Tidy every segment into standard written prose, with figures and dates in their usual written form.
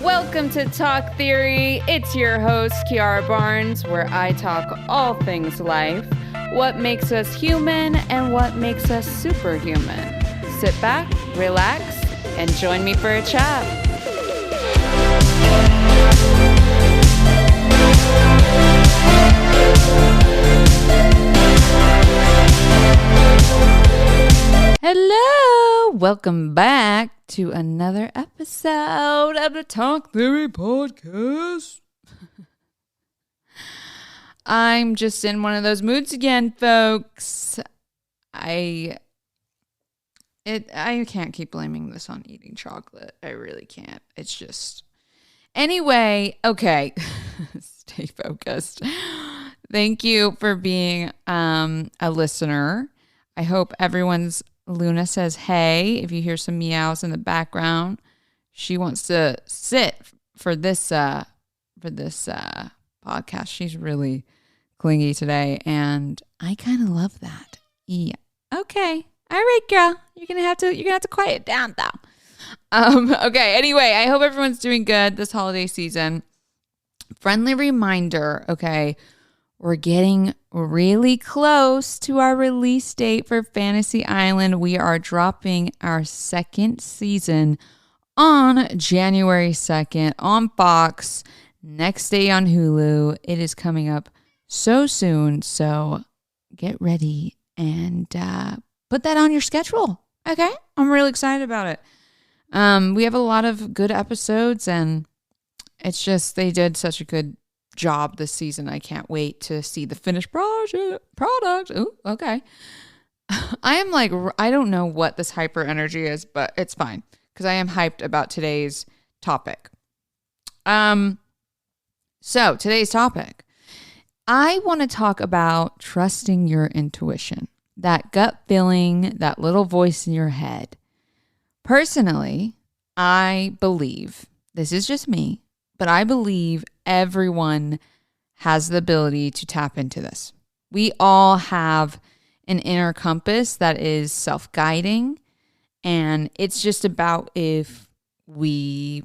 Welcome to Talk Theory. It's your host, Kiara Barnes, where I talk all things life, what makes us human and what makes us superhuman. Sit back, relax, and join me for a chat. Hello, welcome back to another episode of the Talk Theory podcast. I'm just in one of those moods again, folks. I can't keep blaming this on eating chocolate. I really can't. It's just... Anyway, okay. Stay focused. Thank you for being a listener. I hope everyone's... Luna says, hey, if you hear some meows in the background, she wants to sit for this podcast. She's really clingy today, and I kind of love that. Yeah. Okay. All right, girl. You're gonna have to quiet down though. Okay, anyway, I hope everyone's doing good this holiday season. Friendly reminder, okay. We're getting really close to our release date for Fantasy Island. We are dropping our second season on January 2nd on Fox, next day on Hulu. It is coming up so soon, so get ready and put that on your schedule, okay? I'm really excited about it. We have a lot of good episodes, and it's just they did such a good job this season. I can't wait to see the finished product. Ooh, okay. I am like, I don't know what this hyper energy is, but it's fine because I am hyped about today's topic. So today's topic, I want to talk about trusting your intuition, that gut feeling, that little voice in your head. Personally, I believe, this is just me, but I believe everyone has the ability to tap into this. We all have an inner compass that is self-guiding, and it's just about if we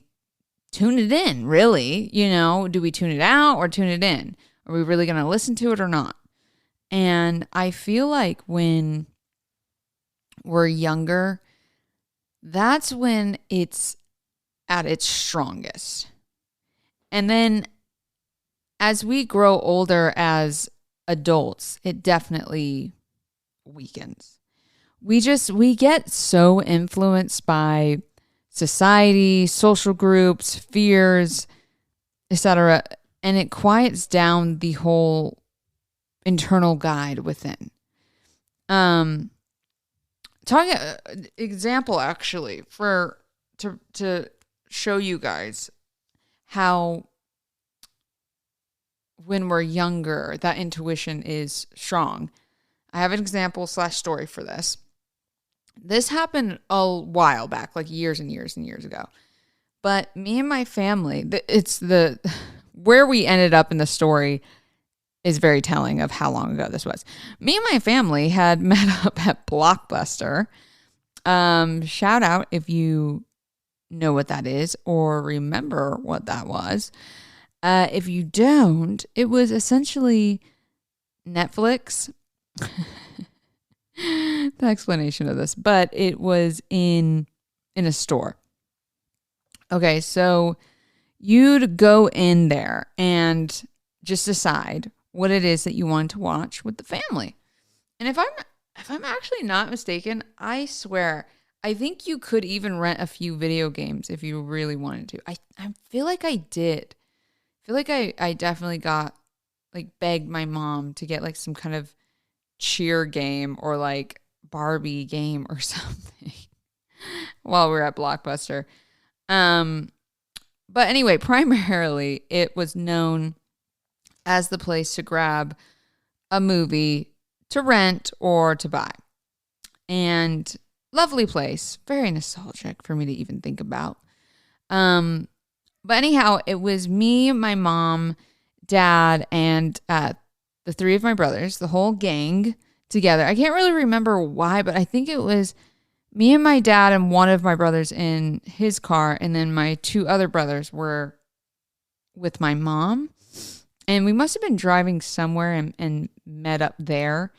tune it in, really. You know, do we tune it out or tune it in? Are we really going to listen to it or not? And I feel like when we're younger, that's when it's at its strongest. And then as we grow older as adults, it definitely weakens. We get so influenced by society, social groups, fears, etc., and it quiets down the whole internal guide within. Talking example actually to show you guys how when we're younger, that intuition is strong. I have an example / story for this. This happened a while back, like years and years and years ago. But me and my family, where we ended up in the story is very telling of how long ago this was. Me and my family had met up at Blockbuster. Shout out if you know what that is or remember what that was. If you don't, it was essentially Netflix. The explanation of this, but it was in a store. Okay, so you'd go in there and just decide what it is that you want to watch with the family. And if I'm actually not mistaken, I swear, I think you could even rent a few video games if you really wanted to. I feel like I did. I feel like I definitely got, like, begged my mom to get, like, some kind of cheer game or, like, Barbie game or something while we were at Blockbuster. But anyway, primarily, it was known as the place to grab a movie to rent or to buy. And lovely place, very nostalgic for me to even think about. But anyhow, it was me, my mom, dad, and the three of my brothers, the whole gang together. I can't really remember why, but I think it was Me and my dad and one of my brothers in his car, and then my two other brothers were with my mom. And we must have been driving somewhere and met up there.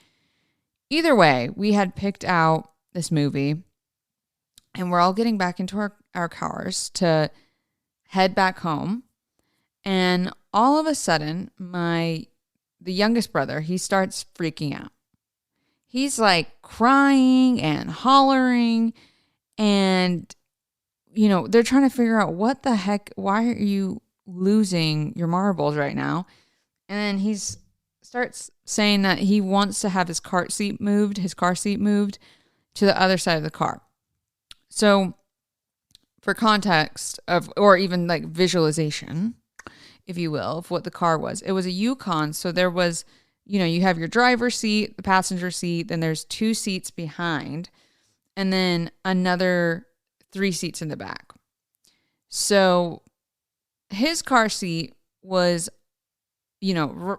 Either way, we had picked out this movie, and we're all getting back into our cars to head back home. And all of a sudden, the youngest brother, he starts freaking out. He's like crying and hollering, and they're trying to figure out what the heck, why are you losing your marbles right now? And then he starts saying that he wants to have his car seat moved to the other side of the car. So for context or even like visualization, if you will, of what the car was, it was a Yukon. So there was, you have your driver's seat, the passenger seat, then there's 2 seats behind, and then another 3 seats in the back. So his car seat was,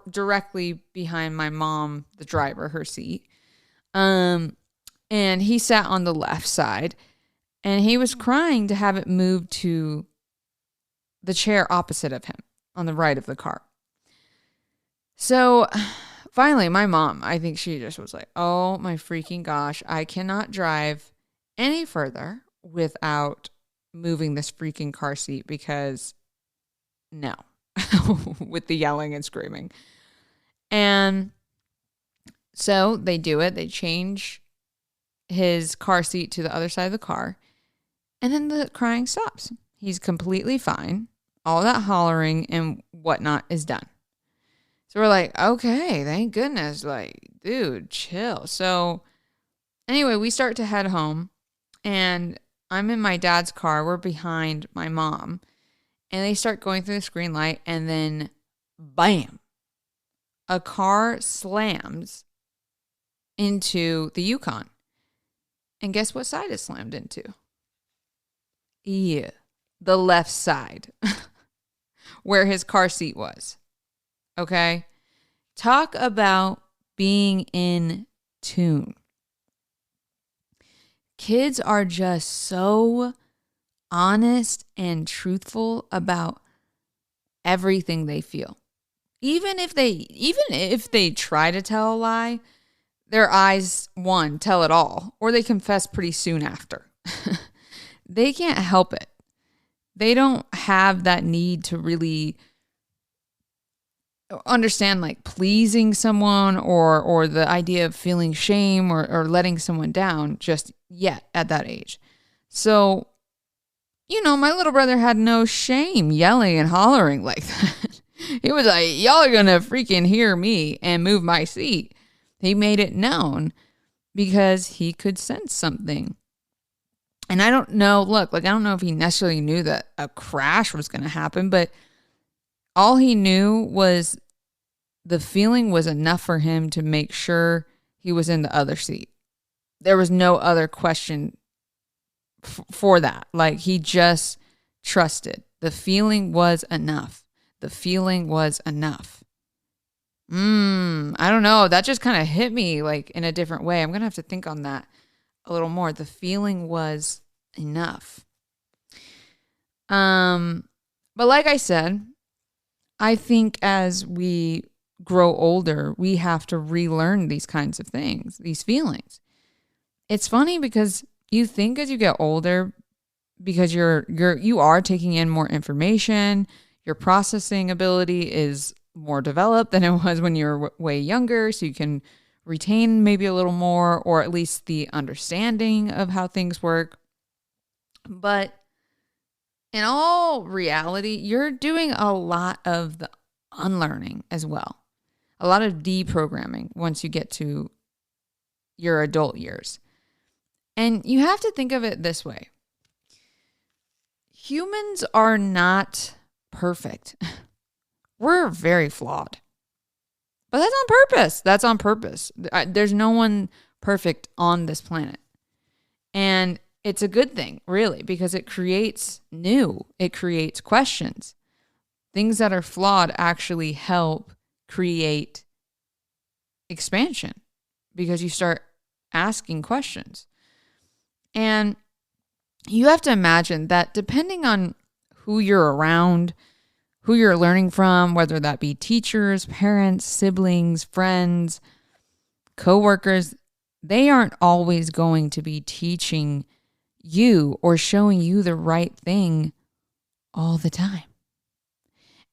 directly behind my mom, the driver, her seat. And he sat on the left side, and he was crying to have it moved to the chair opposite of him on the right of the car. So finally, my mom, I think she just was like, oh my freaking gosh, I cannot drive any further without moving this freaking car seat, because no, with the yelling and screaming. And so they do it. They change his car seat to the other side of the car, and then the crying stops. He's completely fine. All that hollering and whatnot is done. So we're like, okay, thank goodness. Like, dude, chill. So anyway, we start to head home, and I'm in my dad's car. We're behind my mom, and they start going through the green light, and then bam, a car slams into the Yukon. And guess what side it slammed into? Yeah, the left side where his car seat was. Okay? Talk about being in tune. Kids are just so honest and truthful about everything they feel. Even if they try to tell a lie, their eyes, one, tell it all, or they confess pretty soon after. They can't help it. They don't have that need to really understand like pleasing someone or the idea of feeling shame or letting someone down just yet at that age. So, my little brother had no shame yelling and hollering like that. He was like, y'all are going to freaking hear me and move my seat. He made it known because he could sense something. And I don't know, I don't know if he necessarily knew that a crash was going to happen, but all he knew was the feeling was enough for him to make sure he was in the other seat. There was no other question for that. Like, he just trusted. The feeling was enough. The feeling was enough. I don't know. That just kind of hit me like in a different way. I'm going to have to think on that a little more. The feeling was enough. But like I said, I think as we grow older, we have to relearn these kinds of things, these feelings. It's funny because you think as you get older, because you are taking in more information, your processing ability is more developed than it was when you were way younger, so you can retain maybe a little more, or at least the understanding of how things work. But in all reality, you're doing a lot of the unlearning as well. A lot of deprogramming once you get to your adult years. And you have to think of it this way. Humans are not perfect. We're very flawed. But that's on purpose. That's on purpose. There's no one perfect on this planet. And it's a good thing, really, because it creates questions. Things that are flawed actually help create expansion because you start asking questions. And you have to imagine that depending on who you're around, who you're learning from, whether that be teachers, parents, siblings, friends, coworkers, they aren't always going to be teaching you or showing you the right thing all the time.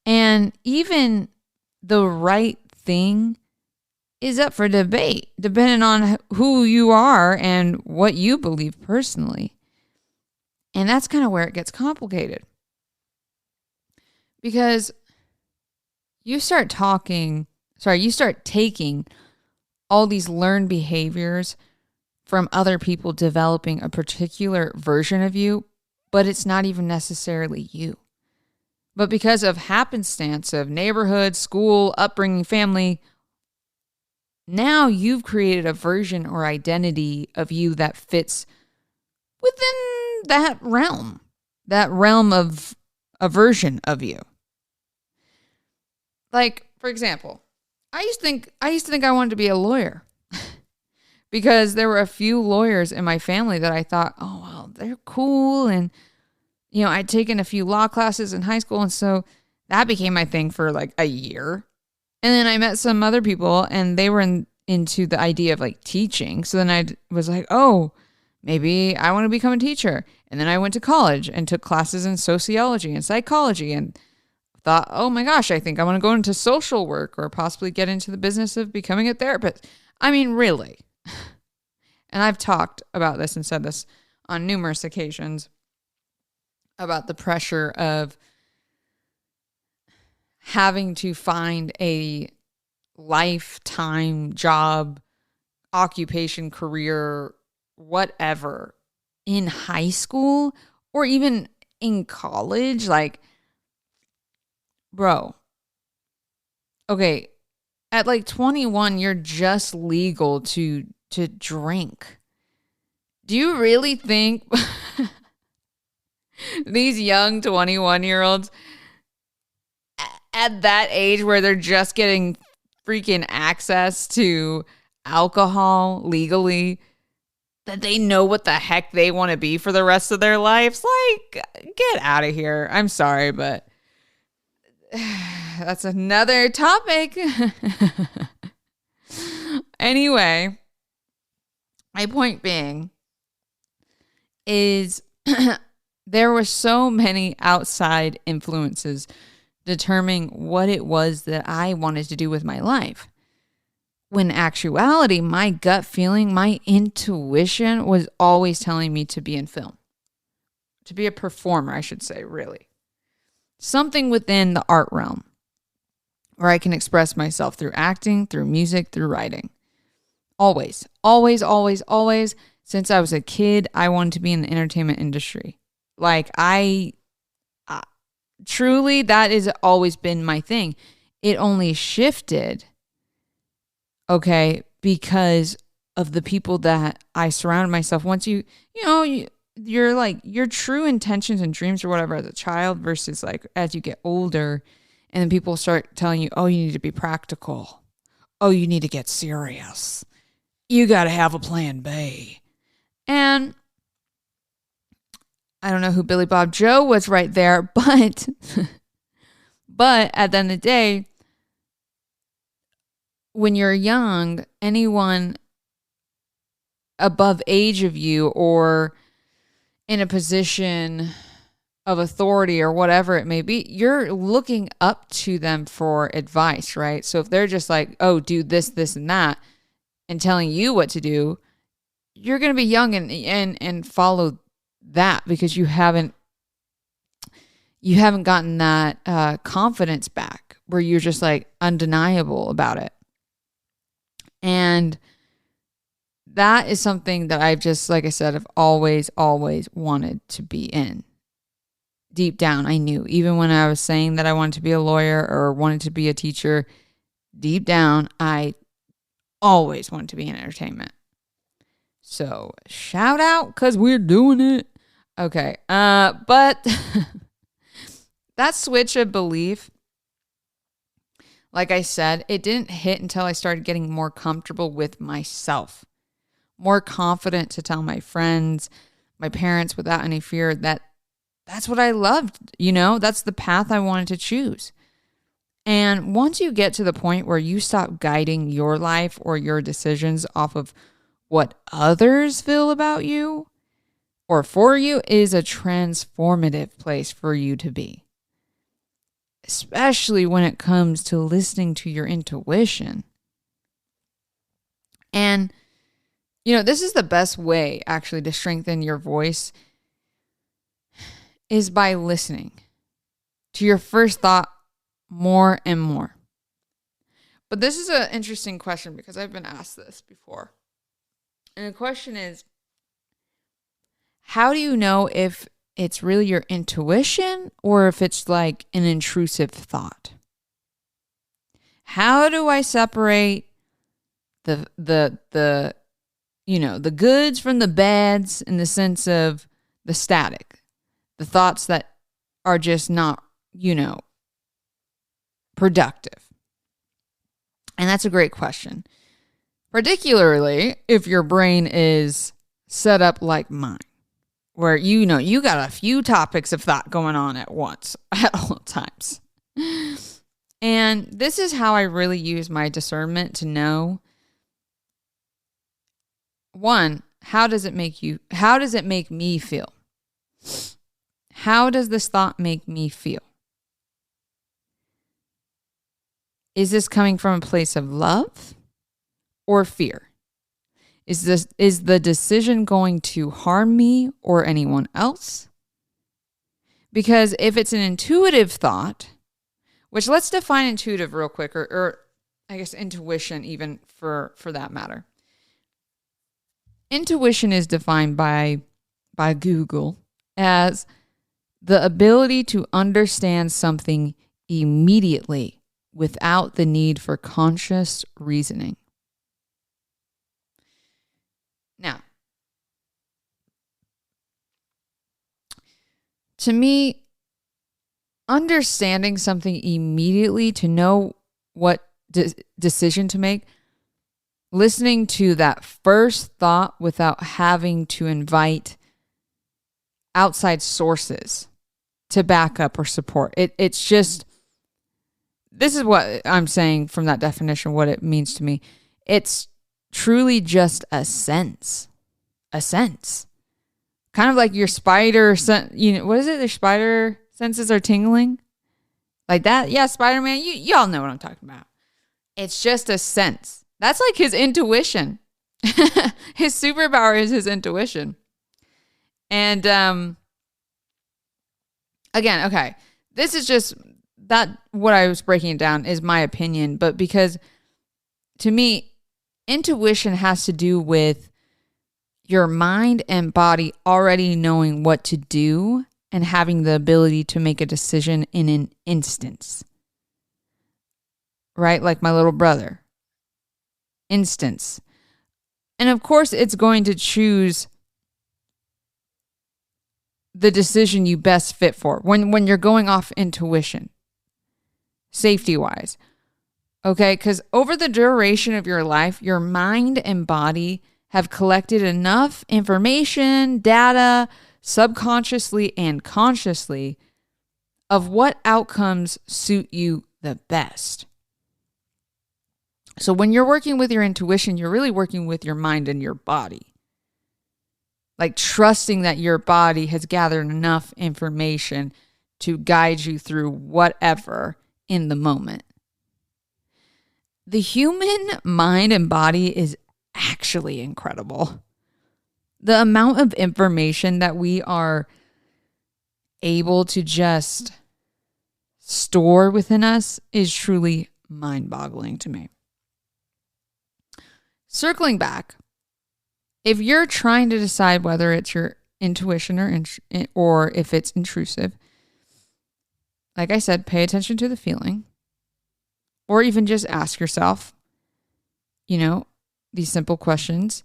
And even the right thing is up for debate, depending on who you are and what you believe personally. And that's kind of where it gets complicated. Because you start taking all these learned behaviors from other people developing a particular version of you, but it's not even necessarily you. But because of happenstance of neighborhood, school, upbringing, family, now you've created a version or identity of you that fits within that realm of a version of you. Like, for example, I used to think I wanted to be a lawyer because there were a few lawyers in my family that I thought, oh, well, they're cool. And, you know, I'd taken a few law classes in high school. And so that became my thing for like a year. And then I met some other people and they were into the idea of like teaching. So then I was like, oh, maybe I want to become a teacher. And then I went to college and took classes in sociology and psychology and thought, oh my gosh, I think I want to go into social work or possibly get into the business of becoming a therapist. I mean, really. And I've talked about this and said this on numerous occasions about the pressure of having to find a lifetime job, occupation, career, whatever in high school or even in college. Like, bro, okay, at like 21, you're just legal to drink. Do you really think these young 21-year-olds at that age where they're just getting freaking access to alcohol legally, that they know what the heck they want to be for the rest of their lives? Like, get out of here. I'm sorry, but that's another topic. Anyway, my point being is there were so many outside influences determining what it was that I wanted to do with my life. When in actuality, my gut feeling, my intuition was always telling me to be in film. To be a performer, I should say, really. Something within the art realm where I can express myself through acting, through music, through writing. Always, always, always, always. Since I was a kid, I wanted to be in the entertainment industry. Like truly, that has always been my thing. It only shifted, okay, because of the people that I surrounded myself. Once you're like your true intentions and dreams or whatever as a child versus like as you get older and then people start telling you, oh, you need to be practical. Oh, you need to get serious. You got to have a plan B. And I don't know who Billy Bob Joe was right there, but at the end of the day, when you're young, anyone above age of you or in a position of authority or whatever it may be, you're looking up to them for advice, right? So if they're just like, oh, do this, this, and that, and telling you what to do, you're going to be young and follow that because you haven't gotten that confidence back where you're just like undeniable about it. And that is something that I've just, like I said, I've always, always wanted to be in. Deep down, I knew. Even when I was saying that I wanted to be a lawyer or wanted to be a teacher, deep down, I always wanted to be in entertainment. So shout out because we're doing it. Okay. But that switch of belief, like I said, it didn't hit until I started getting more comfortable with myself, more confident to tell my friends, my parents without any fear, that's what I loved, that's the path I wanted to choose. And once you get to the point where you stop guiding your life or your decisions off of what others feel about you or for you, is a transformative place for you to be. Especially when it comes to listening to your intuition. And, this is the best way actually to strengthen your voice, is by listening to your first thought more and more. But this is an interesting question because I've been asked this before. And the question is, how do you know if it's really your intuition or if it's like an intrusive thought? How do I separate the goods from the bads, in the sense of the static, the thoughts that are just not, productive? And that's a great question, particularly if your brain is set up like mine, where you got a few topics of thought going on at once at all times. And this is how I really use my discernment to know, one, how does it make me feel? How does this thought make me feel? Is this coming from a place of love or fear? Is the decision going to harm me or anyone else? Because if it's an intuitive thought, which, let's define intuitive real quick, or I guess intuition even for that matter. Intuition is defined by Google as the ability to understand something immediately without the need for conscious reasoning. Now, to me, understanding something immediately to know what decision to make, listening to that first thought without having to invite outside sources to back up or support. It's just, this is what I'm saying from that definition, what it means to me. It's truly just a sense. Kind of like your spider, what is it? The spider senses are tingling. Like that. Yeah, Spider-Man, y'all know what I'm talking about. It's just a sense. That's like his intuition. His superpower is his intuition. And again, okay, this is just that what I was breaking it down is my opinion, but because to me, intuition has to do with your mind and body already knowing what to do and having the ability to make a decision in an instance. Right? Like my little brother. Instance. And of course, it's going to choose the decision you best fit for when you're going off intuition, safety-wise. Okay? Because over the duration of your life, your mind and body have collected enough information, data, subconsciously and consciously, of what outcomes suit you the best. So when you're working with your intuition, you're really working with your mind and your body. Like trusting that your body has gathered enough information to guide you through whatever in the moment. The human mind and body is actually incredible. The amount of information that we are able to just store within us is truly mind-boggling to me. Circling back, if you're trying to decide whether it's your intuition or if it's intrusive, like I said, pay attention to the feeling, or even just ask yourself, these simple questions.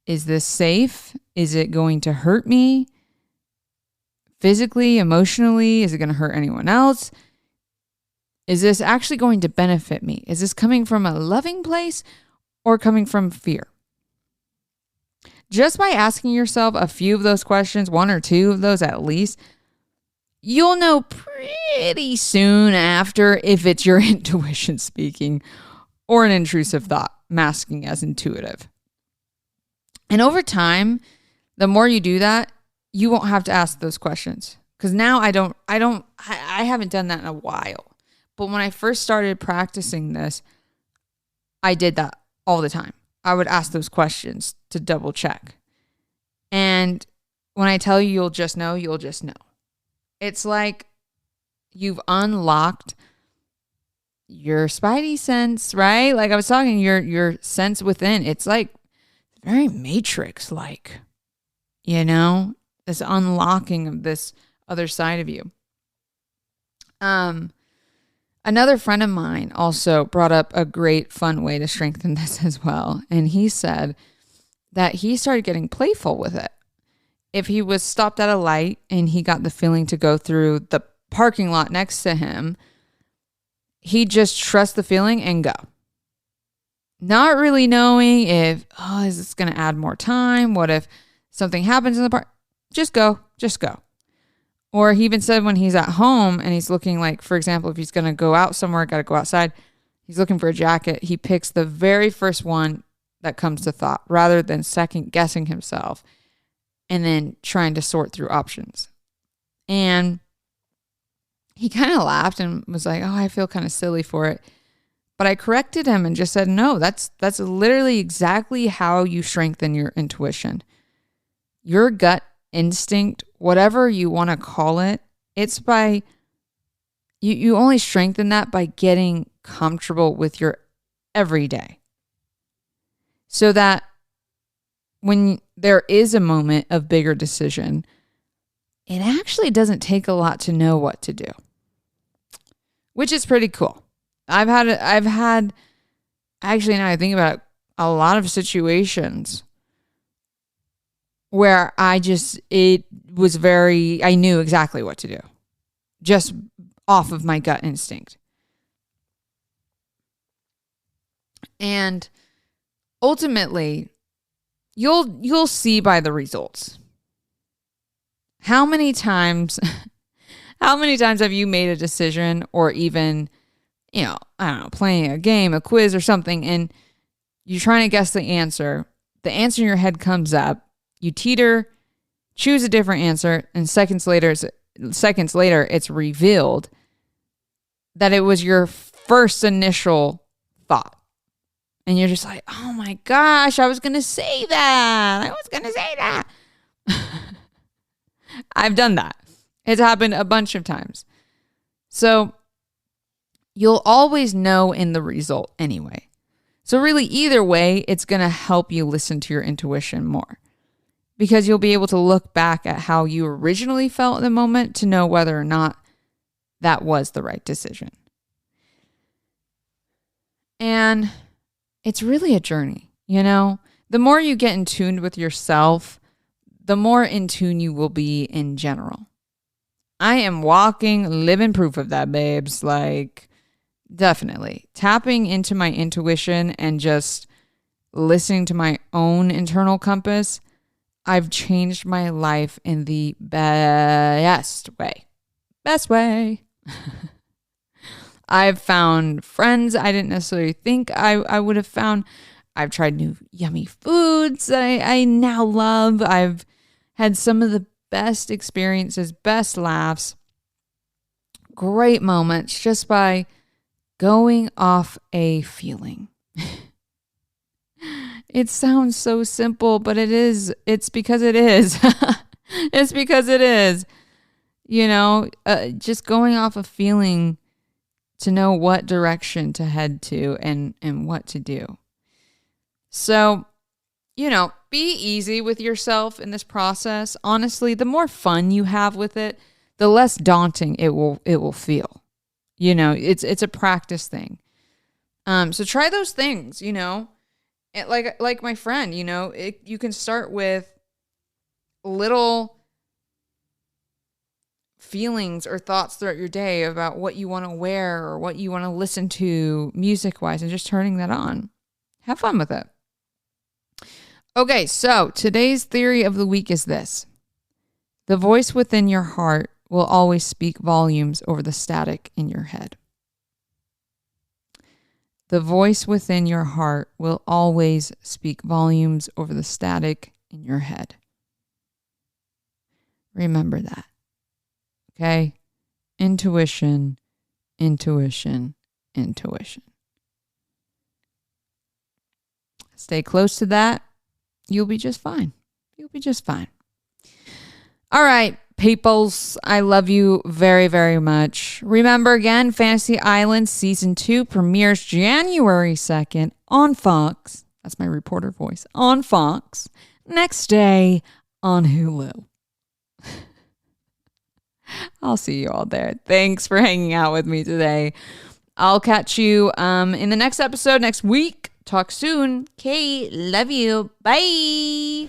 Is this safe? Is it going to hurt me? Physically, emotionally? Is it going to hurt anyone else? Is this actually going to benefit me? Is this coming from a loving place or coming from fear? just by asking yourself a few of those questions, one or two of those at least, you'll know pretty soon after if it's your intuition speaking or an intrusive thought masking as intuitive. And over time, the more you do that, you won't have to ask those questions. Because now I haven't done that in a while. But when I first started practicing this, I did that all the time. I would ask those questions to double check. And when I tell you you'll just know, you'll just know. It's like you've unlocked your spidey sense, right? Like I was talking, your sense within. It's like very Matrix-like, you know, this unlocking of this other side of you. Another friend of mine also brought up a great fun way to strengthen this as well. And he said that he started getting playful with it. If he was stopped at a light and he got the feeling to go through the parking lot next to him, he'd just trust the feeling and go. Not really knowing if, is this going to add more time? What if something happens in the park? Just go. Or he even said when he's at home and he's looking like, for example, if he's going to go out somewhere, got to go outside, he's looking for a jacket, he picks the very first one that comes to thought rather than second guessing himself and then trying to sort through options. And he kind of laughed and was like, I feel kind of silly for it. But I corrected him and just said, no, that's literally exactly how you strengthen your intuition. Your gut instinct, whatever you want to call it, it's by, you only strengthen that by getting comfortable with your everyday. So that when there is a moment of bigger decision, it actually doesn't take a lot to know what to do, which is pretty cool. I've had actually, now I think about it, a lot of situations where I knew exactly what to do just off of my gut instinct. And ultimately, you'll see by the results. How many times have you made a decision or even, I don't know, playing a game, a quiz or something, and you're trying to guess the answer in your head comes up, you teeter, choose a different answer, and seconds later it's revealed that it was your first initial thought. And you're just like, oh my gosh, I was going to say that. I've done that. It's happened a bunch of times. So you'll always know in the result anyway. So really, either way, it's going to help you listen to your intuition more because you'll be able to look back at how you originally felt in the moment to know whether or not that was the right decision. And it's really a journey, The more you get in tune with yourself, the more in tune you will be in general. I am walking, living proof of that, babes. Like, definitely. Tapping into my intuition and just listening to my own internal compass, I've changed my life in the best way. Best way. I've found friends I didn't necessarily think I would have found. I've tried new yummy foods that I now love. I've had some of the best experiences, best laughs, great moments just by going off a feeling. It sounds so simple, but it is. It's because it is. It's because it is. Just going off a feeling to know what direction to head to and what to do. So, be easy with yourself in this process. Honestly, the more fun you have with it, the less daunting it will feel. It's a practice thing. So try those things, like my friend, you can start with little feelings or thoughts throughout your day about what you want to wear or what you want to listen to music wise and just turning that on. Have fun with it. Okay, so today's theory of the week is this. The voice within your heart will always speak volumes over the static in your head. The voice within your heart will always speak volumes over the static in your head. Remember that. Okay? Intuition, intuition, intuition. Stay close to that. You'll be just fine. You'll be just fine. All right, peoples. I love you very, very much. Remember again, Fantasy Island Season 2 premieres January 2nd on Fox. That's my reporter voice. On Fox. Next day on Hulu. I'll see you all there. Thanks for hanging out with me today. I'll catch you in the next episode next week. Talk soon. Okay, love you. Bye.